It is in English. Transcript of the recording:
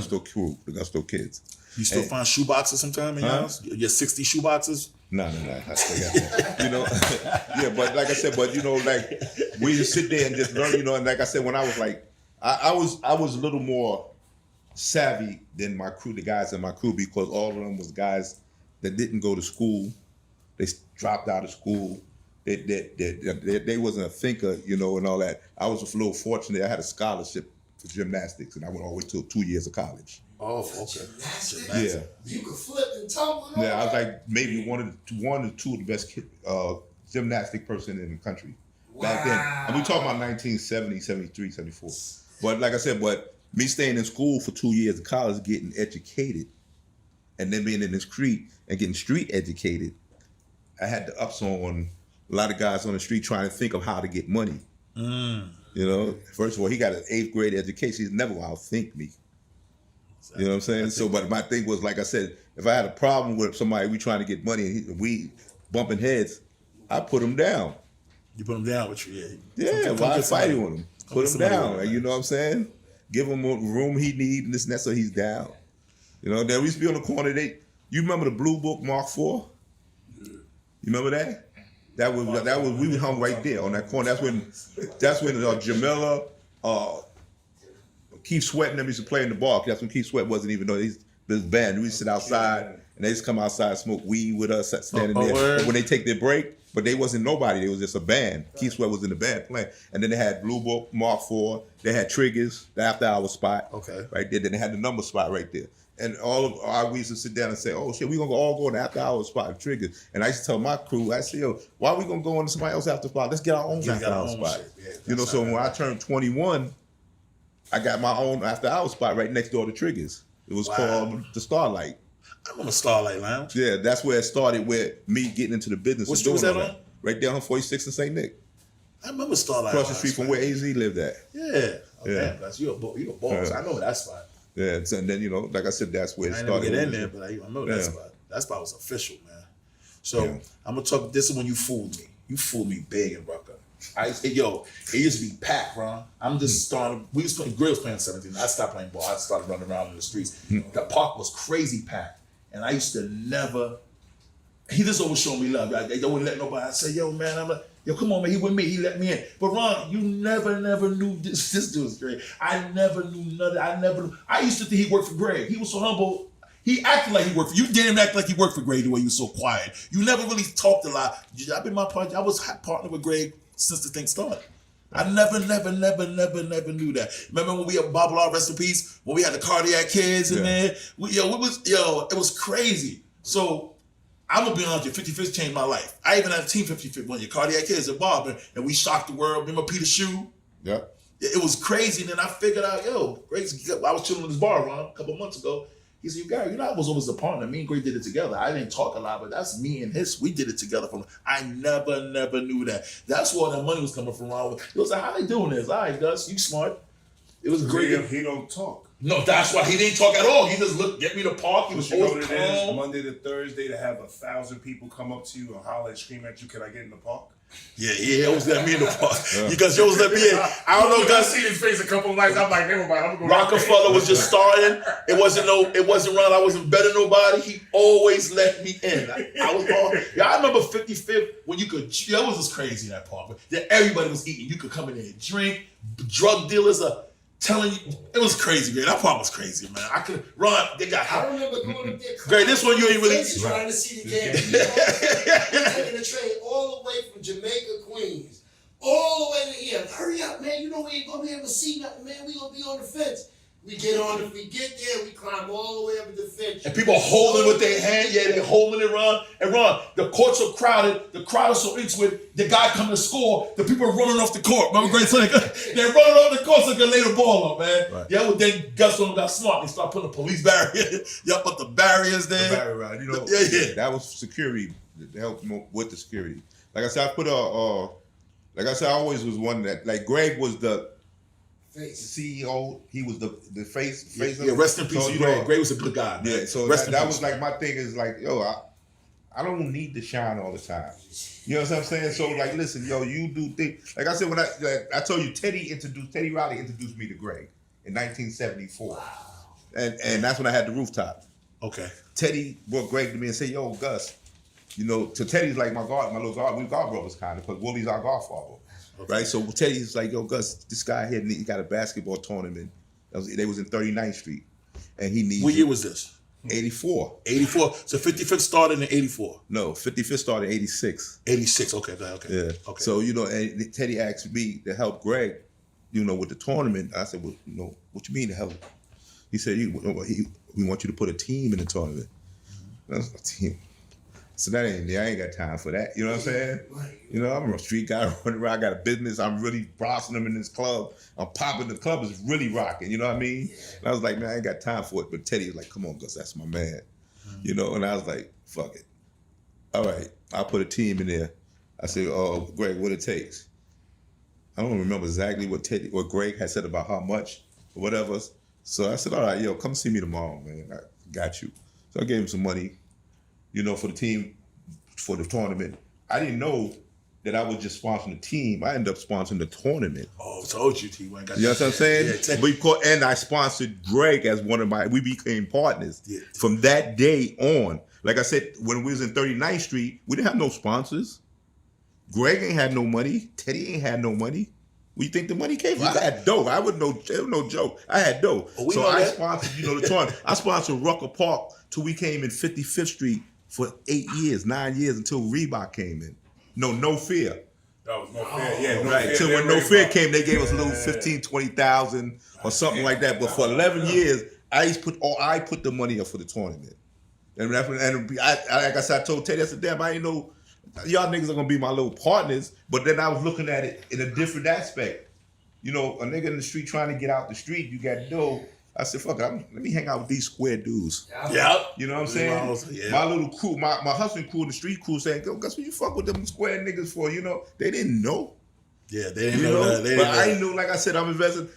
Gusto crew, the Gusto kids. You still find shoeboxes sometime in your house? Your 60 shoeboxes? No. I still got that. You know, yeah, but like I said, you know, like we just sit there and just learn, you know, and like I said, when I was like, I was a little more savvy than my crew, the guys in my crew, because all of them was guys that didn't go to school. They dropped out of school. They wasn't a thinker, you know, and all that. I was a little fortunate. I had a scholarship for gymnastics, and I went all the way to 2 years of college. Oh, okay. Yeah. You could flip and tumble. Yeah, I was like maybe one or two of the best gymnastic person in the country back then. And we talking about 1970, 73, 74. But like I said, me staying in school for 2 years of college, getting educated, and then being in the street and getting street educated, I had the ups on a lot of guys on the street trying to think of how to get money. You know, first of all, he got an 8th grade education. He's never outthink me. You know what I'm saying? So, but my thing was, like I said, if I had a problem with somebody, we trying to get money, and we bumping heads, I put him down. You put him down with you, yeah. Why fighting with him? Put him down. Like, you know what I'm saying? Give him a room he need and this and that, so he's down. You know, then we used to be on the corner. You remember the Blue Book Mark IV? You remember that? That was we hung right there on that corner. That's when Jamila, Keith Sweat and them used to play in the bar. That's when Keith Sweat wasn't even know this band. We used to sit outside and they just come outside and smoke weed with us standing there. But when they take their break, but they wasn't nobody. They was just a band. Keith Sweat was in the band playing. And then they had Blue Book, Mark IV. They had Triggers, the after hour spot. Okay. Right there. Then they had the number spot right there. And we used to sit down and say, oh shit, we gonna all go in the after hour spot, Triggers. And I used to tell my crew, I said, yo, why are we gonna go into somebody else's after spot? Let's get our own after hour spot. Yeah, you know, so when I turned 21, I got my own after hour spot right next door to Triggers. It was called the Starlight. I remember Starlight Lounge. Yeah, that's where it started with me getting into the business. What street was that on? Right there on 46 in St. Nick. I remember Starlight Across the street from where AZ lived at. Yeah. Okay. Yeah. You a boss. I know that spot. Yeah, and then, you know, like I said, that's where it started. I didn't get in there, but I know that spot. That spot was official, man. So I'm gonna talk. This is when you fooled me. You fooled me big in Rucker. It used to be packed, bro. I'm just starting. We was playing. Gray was playing 17. I stopped playing ball. I started running around in the streets. The park was crazy packed, and I used to never. He just always showed me love. They wouldn't let nobody. I said, yo, man, I'm like, yo, come on, man. He with me. He let me in. But Ron, you never knew this. This dude was great. I never knew nothing. I used to think he worked for Greg. He was so humble. He acted like he worked for you. Didn't act like he worked for Greg the way you were so quiet. You never really talked a lot. I've been I was partnered with Greg since the thing started. I never knew that. Remember when we had Bob Law, rest in peace, when we had the Cardiac Kids in there? It was crazy. So I'm gonna be honest with you, 55th changed my life. I even had a team 55th one year, Cardiac Kids at Bob, and we shocked the world. Remember Peter Shue? Yeah. It was crazy. And then I figured out, I was chilling in this bar, Ron, a couple months ago. He said, Gary, I was always a partner. Me and Greg did it together. I didn't talk a lot, but that's me and we did it together. I never knew that. That's where that money was coming from, Ron. It was like, how they doing this? All right, Gus, you smart. It was great. He don't talk. No, that's why he didn't talk at all. He just get me to park. He was always calm. It is Monday to Thursday to have 1,000 people come up to you and holler and scream at you, can I get in the park? Yeah, always let me in the park. Because you always let me in. I don't know, Gus. I seen his face a couple of nights. I'm like, never mind. I'm going Rockefeller was just starting. It wasn't Ron. I wasn't better than nobody. He always let me in. I remember 55th when you could. That was just crazy, that park. That everybody was eating. You could come in there and drink. Drug dealers are telling you. It was crazy, man. That park was crazy, man. They got I remember going up there. Great, this one you ain't really trying to see the game. Taking the train all the way from Jamaica, Queens, all the way to here. Hurry up, man. We ain't gonna be able to see nothing, man. We gonna be on the fence. We get there, we climb all the way up the fence. And people holding with their hand, they're holding it, Ron. And Ron, the courts are crowded, the crowd is so into it, the guy coming to score, the people are running off the court. Remember Great Sonic? They're running off the court so they can lay the ball up, man. Right. Yeah, well, then Gus got smart. They start putting a police barrier. Put the barriers there. The barrier, right. That was security. They helped with the security. Like I said, I always was one that, like, Greg was the CEO, he was the face. Yeah, rest in peace. So, Greg was a good guy, man. Yeah, so that was like my thing is like, I don't need to shine all the time. You know what I'm saying? So like, listen, you do things. Like I said, when I told you Teddy Riley introduced me to Greg in 1974. Wow. And that's when I had the rooftop. Okay. Teddy brought Greg to me and said, yo, Gus, you know, so Teddy's like my little guard, we guard brothers kind of, because Willie's our godfather. Okay. Right? So Teddy's like, yo, Gus, this guy here, he got a basketball tournament. They was in 39th Street. And he needs... What year was this? 84. 84. So 55th started in 84. No, 55th started in 86. 86. Okay. Yeah. Okay. So, you know, and Teddy asked me to help Greg, you know, with the tournament. I said, well, you know, what you mean to help? He said, we want you to put a team in the tournament. I was like, team. So that ain't there. I ain't got time for that. You know what I'm saying? You know, I'm a street guy running around. I got a business. I'm really blossoming in this club. I'm popping. The club is really rocking. You know what I mean? And I was like, man, I ain't got time for it. But Teddy was like, come on, Gus, that's my man. You know, and I was like, fuck it. All right, I'll put a team in there. I said, oh, Greg, what it takes. I don't remember exactly what Greg had said about how much or whatever. So I said, all right, yo, come see me tomorrow, man. I got you. So I gave him some money, you know, for the team, for the tournament. I didn't know that I was just sponsoring the team. I ended up sponsoring the tournament. Oh, I told you, T. You know what I'm saying? Yeah, and I sponsored Greg as one of we became partners. Yeah. From that day on. Like I said, when we was in 39th Street, we didn't have no sponsors. Greg ain't had no money. Teddy ain't had no money. Where you think the money came from? I had dough. It was no joke. I had dough. Oh, so I sponsored, you know, the tournament. I sponsored Rucker Park till we came in 55th Street for 9 years until Reebok came in. No Fear. That was No Fear. Yeah, No right. Fear. Till when No Fear came, they gave us a little 15, 20,000 or something like that. But for 11 years, I put the money up for the tournament. And like I said, I told Teddy, I said, damn, I ain't know y'all niggas are gonna be my little partners. But then I was looking at it in a different aspect. You know, a nigga in the street trying to get out the street, you got dough. I said, fuck it, let me hang out with these square dudes. Yeah. You know what I'm saying? Yeah. My little crew, my hustling crew, the street crew saying, yo, guess what you fuck with them square niggas for? You know, they didn't know. Yeah, they didn't know that. But I knew, like I said, I'm investing.